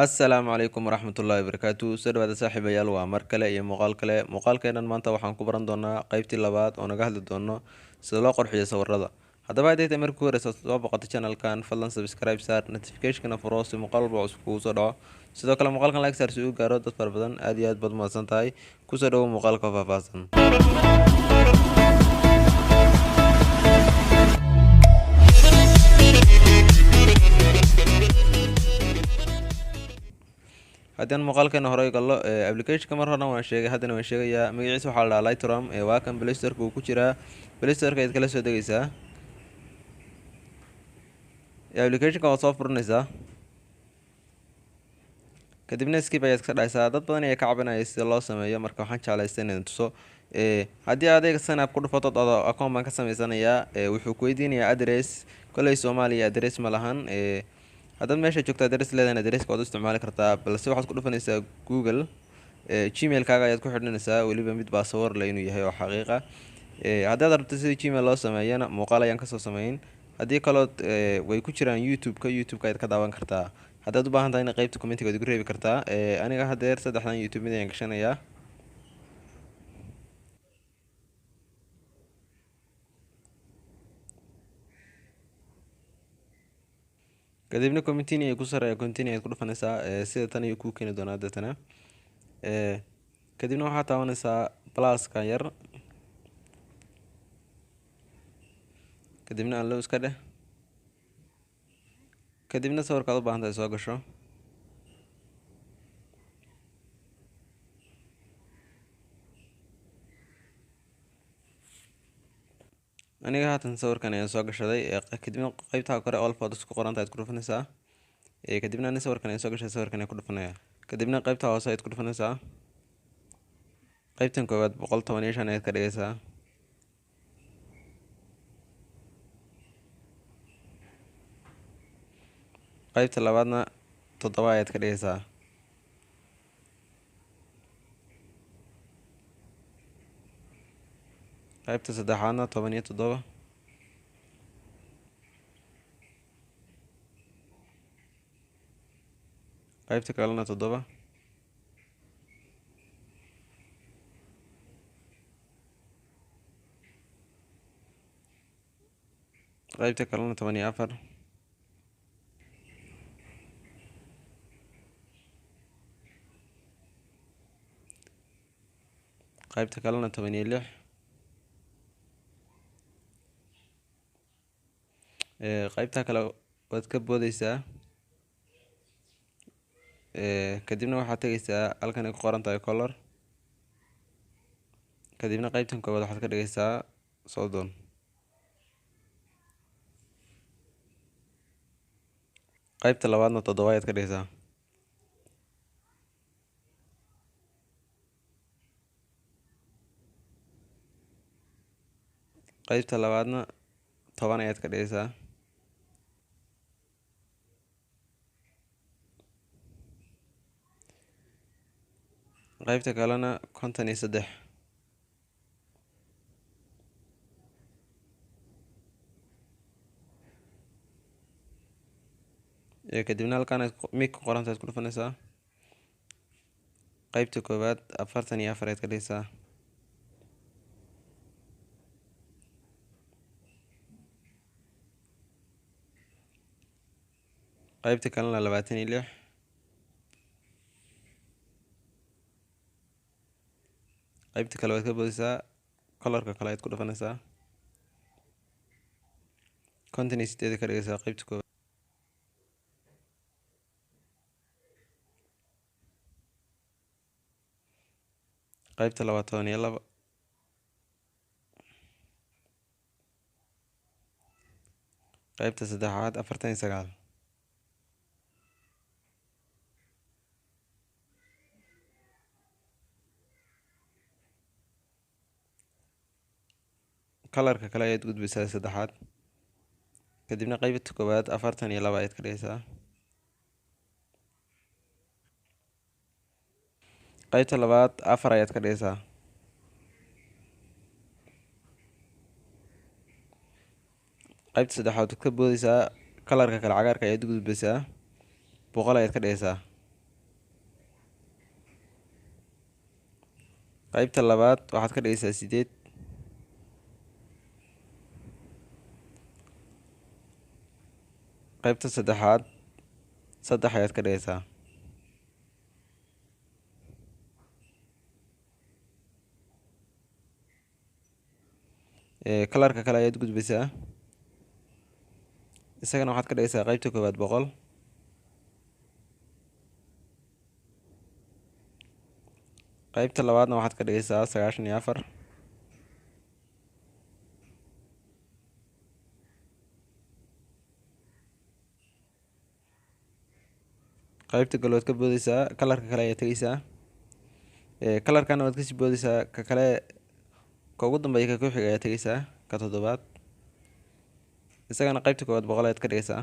Assalaamu calaykum waraxmatullaahi wabarakaatu. Soo dhawaada saaxiibayaal, waa mar kale iyo muuqaal kale. Muuqaalkeenan maanta waxaan ku baran doonaa qaybtii labaad oo naga hadli doono sida loo qurxiyo sawirada. Haddaba haddii tahay markii horeysa soo boqotay channelkan, fadlan subscribe saar, notification-kana furo si muuqaal walba cusub kugu soo dhaco. Sidoo kale muuqaalkan like saar si uu gaaro dad fara badan. Aad iyo aad baad mahadsan tahay. Kusoo dhawow muuqaalka faahfaahsan. haddii aan muuqaalkeena hore gallo applicationka mar horena waan sheegay, haddana waan sheegayaa. Magaciisa waxaa la dhahaa Lightroom. Waa kan Play Store-ka uu ku jiraa. Play Store-ka ayaad kala soo degaysaa. applicationka waad soo furanaysaa, kadibna skip ayaad ka dhahaysaa. dad badan ayaa ka cabanaya sida loo sameeyo, marka waxaan jeclaystay inaan tuso. haddii adeega sign up ku dhufato account baan ka samaysanayaa. wuxuu ku weydiinayaa address. koley Soomaaliya address ma lahan. haddaad meesha joogto address leedahay, addresska waad u isticmaali kartaa, balse waxaad ku dhufanaysaa Google. Gmail-kaaga ayaad ku xidhanaysaa, weliba mid baa sawir leh inuu yahay oo xaqiiqa. haddaad rabto sida Gmail loo sameeyana, muuqaal ayaan kasoo sameyn. haddii kalood way ku jiraan youtube-ka ayaad ka daawan kartaa. haddaad u baahan tahay in qaybta commentiga waad igu reebi kartaa. aniga haddeer saddexdan youtube mid ayaan gashanayaa. kadibna continue ay ku sareeya continue ayaad ku dhufanaysaa. sida tan ayuu kuu keeni doonaa deetana. kadibna waxaad taabanaysaa pluska yar, kadibna allow iska dheh. kadibna sawirkaad u baahan tahay soo gasho. aniga haatan sawirkan ayaan soo gashaday. kadibna qaybtaa kore all photos ku qoran tahay ku dhufanaysaa. kadibna ani sawirkan ayaan soo gashay, sawirkan ayaan ku dhufanaya. kadibna qaybta hoose ayaad ku dhufanaysaa. qaybtan koowaad 115 ayaad ka dhigaysaa. qaybta labaadna 7 ayaad ka dhigaysaa. qaybta saddexaadna 17. qaybta kalena 7. qaybta kalena 14. qaybta kalena 16. qaybta kale waad ka boodaysaa. kadibna waxaad tegaysaa halkan ay ku qoran tahay color. kadibna qaybtan koowaad waxaad ka dhigaysaa 30. qaybta labaadna 7 ayaad ka dhigaysaa. qaybta labaadna 10 ayaad ka dhigaysaa. qaybta kalena 53. kadibna halkaan mig ku qoran tahay ku dhufanaysaa. qaybta koowaad 44 ayaad ka dhigaysaa. qaybta kalena 26. qaybta kale waad ka boodaysaa, colorka kale ayaad ku dhufanaysaa. 58 ka dhigaysaa qaybta koowaad. qaybta labaad 12. qaybta saddexaad 49. kalarka kale ayaad gudbaysaa saddexaad. kadibna qaybta koowaad 42 ayaad ka dhigaysaa. qaybta labaad 4 ayaad ka dhigaysaa. qaybta saddexaad waad ka boodaysaa, kalarka kale cagaarka ayaad u gudbaysaa, 100 ayaad ka dhigaysaa. qaybta labaad waxaad ka dhigaysaa 8. qaybta saddexaad 3 ayaad ka dhigaysaa. kalarka kale ayaad gudbaysaa, isagana waxaad ka dhigaysaa qaybta koowaad 100. qaybta labaadna waxaad ka dhigaysaa 94. qaybta kale waad ka boodaysaa, kalarka kale ayaad tegaysaa. kalarkana waad kasii boodaysaa, ka kale ka ugu dambeeya ka ku xiga ayaad tegaysaa, ka 7. isagana qaybta koowaad 100 ayaad ka dhigaysaa.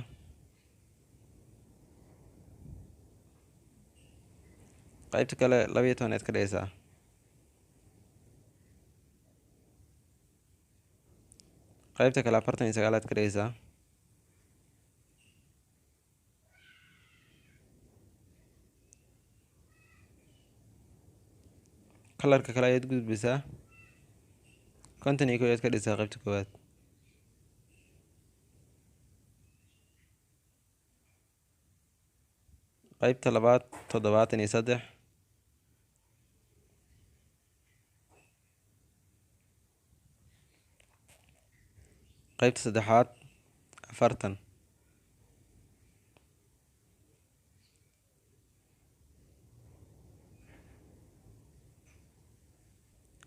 qaybta kale 12 ayaad ka dhigaysaa. qaybta kale 49 ayaad ka dhigaysaa. kalarka kale ayaad gudbaysaa, 51 ayaad ka dhigaysaa qaybta koowaad. qaybta labaad 73. qaybta saddexaad 40.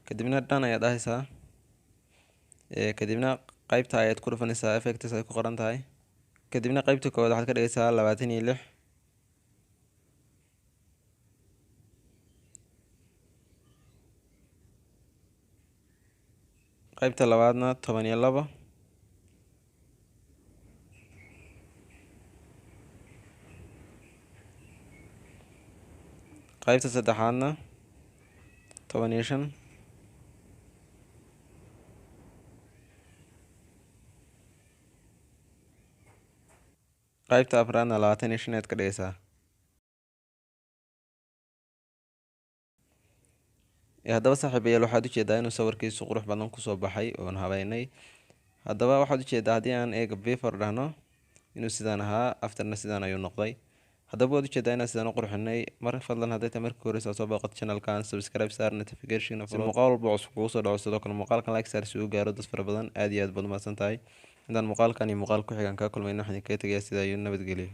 kadibna dhan ayaad dhahaysaa. kadibna qaybta ayaad ku dhufanaysaa effects ay ku qoran tahay. kadibna qaybta koowaad waxaad ka dhigaysaa 26. qaybta labaadna 12. qaybta saddexaadna 15. qaybta afraadna 25 ayaad ka dhigaysaa. haddaba saaxiibayaal waxaad ujeedaa inuu sawirkiisu qurux badan kusoo baxay oon habeynay. haddaba waxaad ujeedaa haddii aan eega before dhahno inuu sidaan ahaa, afterna sidaan ayuu noqday. haddaba waad ujeedaa inaan sidaan u qurxinay. mar fadlan hadday tahay markii horeysa soo booqato channelkan, subscribe saar, notification si muuqaal walba cusub kugu soo dhaco. sidoo kale muuqaalkan like saar si uu gaaro dad fara badan. aad iyo aad baad umahadsan tahay. intaan muuqaalkan iyo muuqaal ku xigan kaa kulmayno waxaan kaga tegayaa sidaa iyo nabadgelyo.